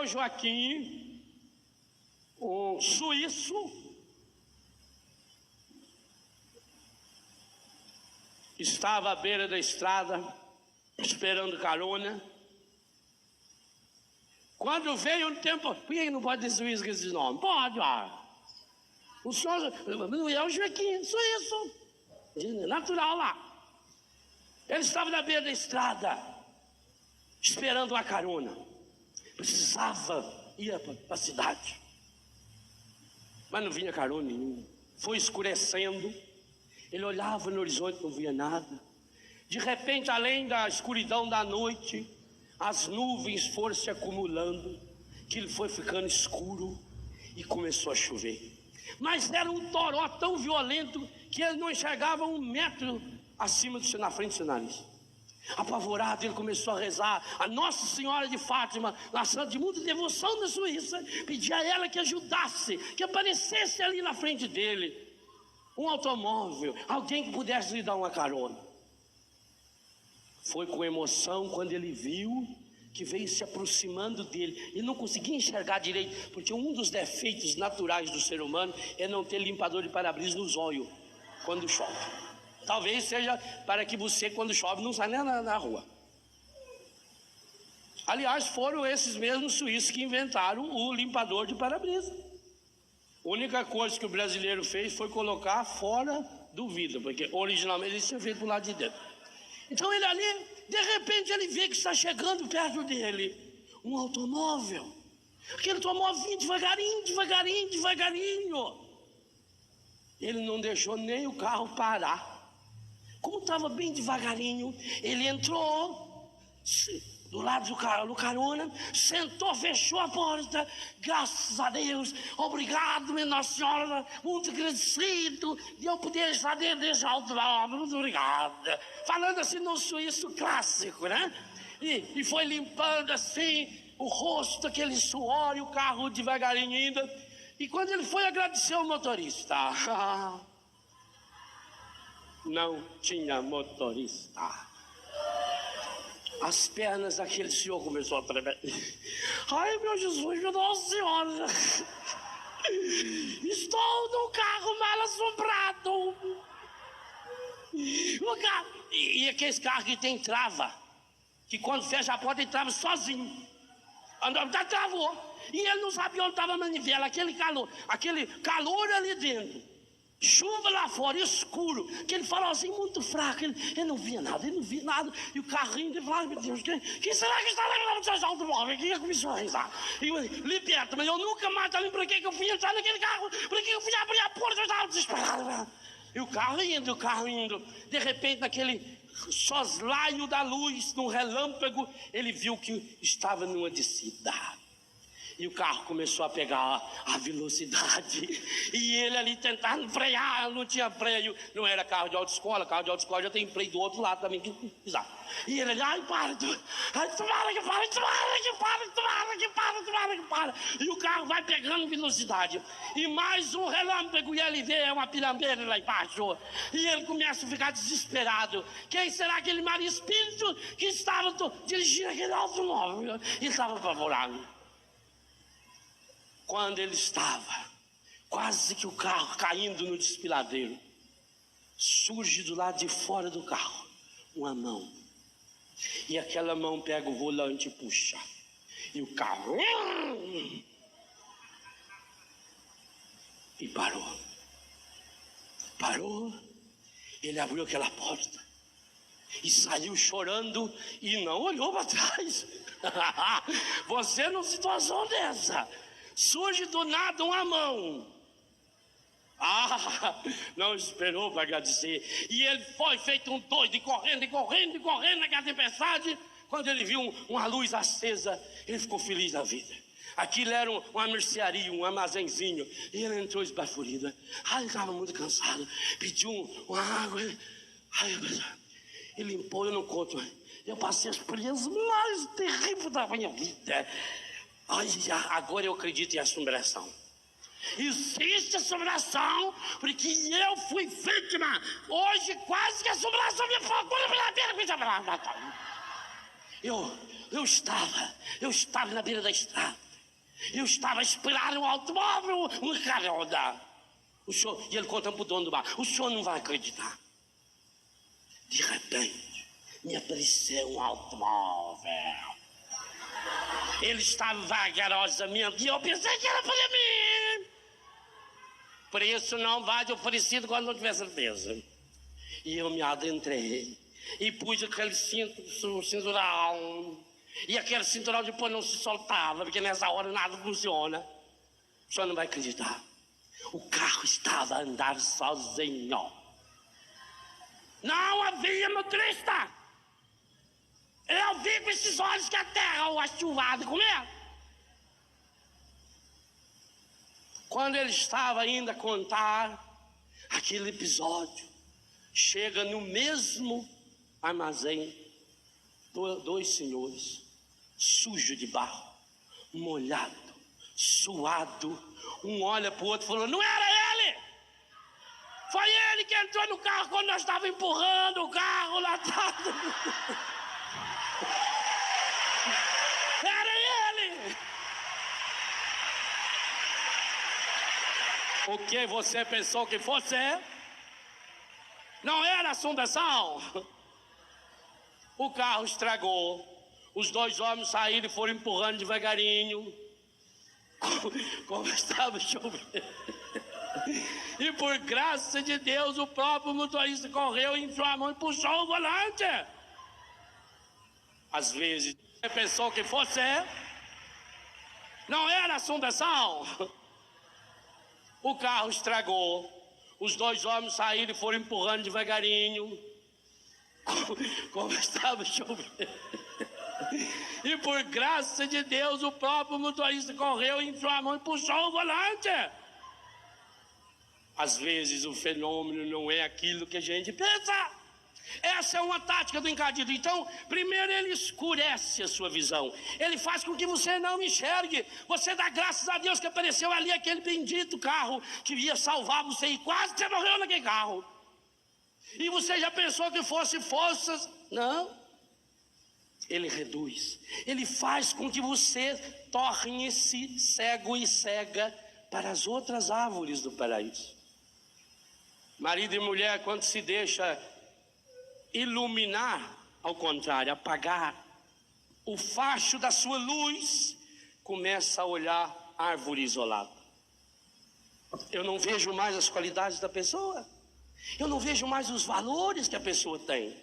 Manuel Joaquim, um suíço, estava à beira da estrada, esperando carona. Quando veio um tempo... Por que não pode dizer suíço com esse nome? Pode, ó. O senhor Manuel Joaquim, suíço, natural lá. Ele estava na beira da estrada, esperando uma carona. Precisava ir para a cidade, mas não vinha carona nenhuma. Foi escurecendo. Ele olhava no horizonte, não via nada. De repente, além da escuridão da noite, as nuvens foram se acumulando, que ele foi ficando escuro e começou a chover. Mas era um toró tão violento que ele não enxergava 1 metro acima na frente do seu nariz. Apavorado, ele começou a rezar a Nossa Senhora de Fátima, na santa de muita devoção da Suíça, pedia a ela que ajudasse, que aparecesse ali na frente dele um automóvel, alguém que pudesse lhe dar uma carona. Foi com emoção quando ele viu que veio se aproximando dele. Ele não conseguia enxergar direito, porque um dos defeitos naturais do ser humano é não ter limpador de para-brisa nos olhos quando chove. Talvez seja para que você, quando chove, não saia nem na rua. Aliás, foram esses mesmos suíços que inventaram o limpador de para-brisa. A única coisa que o brasileiro fez foi colocar fora do vidro, porque originalmente ele tinha feito do lado de dentro. Então ele ali, de repente ele vê que está chegando perto dele um automóvel. Aquele automóvel vinha devagarinho, devagarinho, devagarinho. Ele não deixou nem o carro parar. Como estava bem devagarinho, ele entrou do lado do carona, sentou, fechou a porta. Graças a Deus, obrigado, minha Nossa Senhora, muito agradecido de eu poder estar dentro desse automóvel, muito obrigado. Falando assim no suíço clássico, né? E foi limpando assim o rosto, aquele suor, e o carro devagarinho ainda. E quando ele foi agradecer ao motorista, não tinha motorista. As pernas daquele senhor começou a tremer. Ai, meu Jesus, minha Nossa Senhora, estou num carro mal assombrado. E aqueles carros que tem trava, que quando fecha a porta ele trava sozinho. Travou. E ele não sabia onde estava a manivela, aquele calor ali dentro. Chuva lá fora, escuro, aquele farolzinho muito fraco, ele não via nada, e o carrinho, ele falava, meu Deus, quem será que está lá no seu automóvel? Quem começou a rezar? Liberta, mas eu nunca mais lembro para que eu fui entrar naquele carro, para que eu fui abrir a porta, eu estava desesperado. E o carro indo, de repente, naquele soslaio da luz, num relâmpago, ele viu que estava numa descida. E o carro começou a pegar a velocidade. E ele ali tentando frear, não tinha freio. Não era carro de autoescola já tem freio do outro lado também. E ele ali, ai, para. Tomara que para. E o carro vai pegando velocidade. E mais um relâmpago, e ele vê uma pirambeira lá embaixo. E ele começa a ficar desesperado. Quem será aquele mau espírito que estava dirigindo aquele automóvel? Ele estava apavorado. Quando ele estava quase que o carro caindo no desfiladeiro, surge do lado de fora do carro uma mão. E aquela mão pega o volante e puxa. E o carro... E parou. Ele abriu aquela porta e saiu chorando e não olhou para trás. Você numa situação dessa... Surge do nada uma mão. Não esperou para agradecer. E ele foi feito um doido, e correndo naquela tempestade. Quando ele viu uma luz acesa, ele ficou feliz da vida. Aquilo era uma mercearia, um armazenzinho. E ele entrou esbaforido. Ele estava muito cansado. Pediu uma água. Ele limpou, eu não conto. Eu passei as experiência mais terrível da minha vida. Agora eu acredito em assombração. Existe assombração, porque eu fui vítima. Hoje quase que a assombração me procura pela beira. Eu estava na beira da estrada. Eu estava esperando um automóvel, uma carona. E ele conta para o dono do bar: o senhor não vai acreditar. De repente, me apareceu um automóvel. Ele estava vagarosamente e eu pensei que era para mim. Preço não vale oferecido quando não tiver certeza. E eu me adentrei e pus aquele cinturão. E aquele cinturão depois não se soltava, porque nessa hora nada funciona. O senhor não vai acreditar. O carro estava a andar sozinho. Não havia motorista. Eu vi com esses olhos que a terra o achuvado comer. Quando ele estava ainda a contar aquele episódio, chega no mesmo armazém dois senhores, sujos de barro, molhado, suado. Um olha para o outro e falou: não era ele! Foi ele que entrou no carro quando nós estávamos empurrando o carro lá atrás. Era ele! O que você pensou que fosse? Não era assombração. O carro estragou. Os dois homens saíram e foram empurrando devagarinho. Como estava chovendo. E por graça de Deus, o próprio motorista correu, enfiou a mão e puxou o volante. Às vezes, você pensou que fosse? Não era assombração. O carro estragou. Os dois homens saíram e foram empurrando devagarinho. Como estava chovendo. E por graça de Deus, o próprio motorista correu, enfiou a mão e puxou o volante. Às vezes o fenômeno não é aquilo que a gente pensa. Essa é uma tática do encadido. Então, primeiro ele escurece a sua visão. Ele faz com que você não enxergue. Você dá graças a Deus que apareceu ali aquele bendito carro que ia salvar você e quase você morreu naquele carro. E você já pensou que fosse forças? Não. Ele reduz. Ele faz com que você torne-se cego e cega para as outras árvores do paraíso. Marido e mulher, quando se deixa iluminar, ao contrário, apagar o facho da sua luz, começa a olhar árvore isolada. Eu não vejo mais as qualidades da pessoa. Eu não vejo mais os valores que a pessoa tem.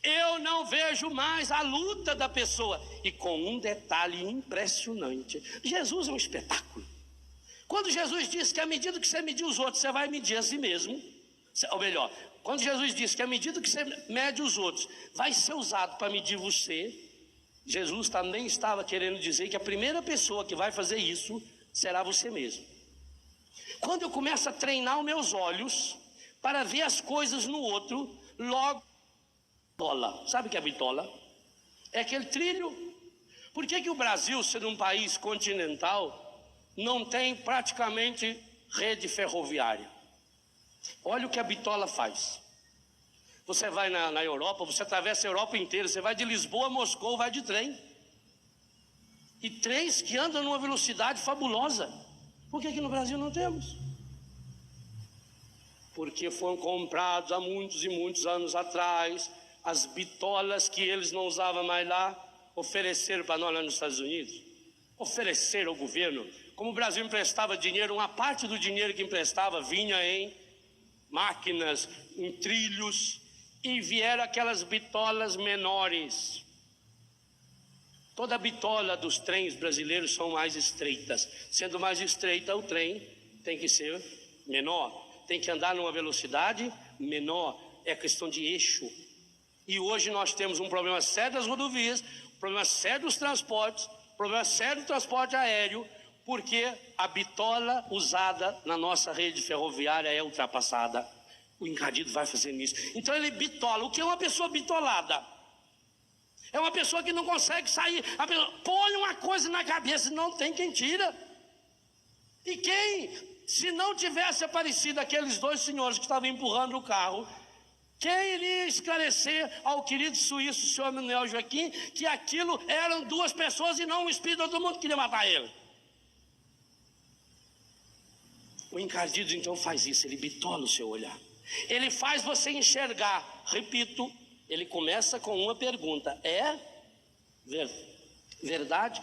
Eu não vejo mais a luta da pessoa. E com um detalhe impressionante: Jesus é um espetáculo. Quando Jesus disse que à medida que você medir os outros, você vai medir a si mesmo. Ou melhor, quando Jesus disse que à medida que você mede os outros, vai ser usado para medir você, Jesus também estava querendo dizer que a primeira pessoa que vai fazer isso será você mesmo. Quando eu começo a treinar os meus olhos para ver as coisas no outro, logo bitola. Sabe o que é bitola? É aquele trilho. Por que o Brasil, sendo um país continental, não tem praticamente rede ferroviária? Olha o que a bitola faz. Você vai na Europa, você atravessa a Europa inteira, você vai de Lisboa a Moscou, vai de trem. E trens que andam numa velocidade fabulosa. Por que aqui no Brasil não temos? Porque foram comprados há muitos e muitos anos atrás. As bitolas que eles não usavam mais lá, ofereceram para nós lá nos Estados Unidos. Ofereceram ao governo. Como o Brasil emprestava dinheiro, uma parte do dinheiro que emprestava vinha em máquinas, em trilhos, e vieram aquelas bitolas menores. Toda a bitola dos trens brasileiros são mais estreitas. Sendo mais estreita, o trem tem que ser menor. Tem que andar numa velocidade menor. É questão de eixo. E hoje nós temos um problema sério das rodovias, um problema sério dos transportes, um problema sério do transporte aéreo, porque a bitola usada na nossa rede ferroviária é ultrapassada. O encadido vai fazendo isso. Então ele bitola. O que é uma pessoa bitolada? É uma pessoa que não consegue sair. A pessoa põe uma coisa na cabeça, não tem quem tira. E quem, se não tivesse aparecido aqueles dois senhores que estavam empurrando o carro, quem iria esclarecer ao querido suíço, o senhor Manuel Joaquim, que aquilo eram duas pessoas e não um espírito, todo mundo queria matar ele? O encardido então faz isso, ele bitola o seu olhar. Ele faz você enxergar. Repito, ele começa com uma pergunta: é verdade?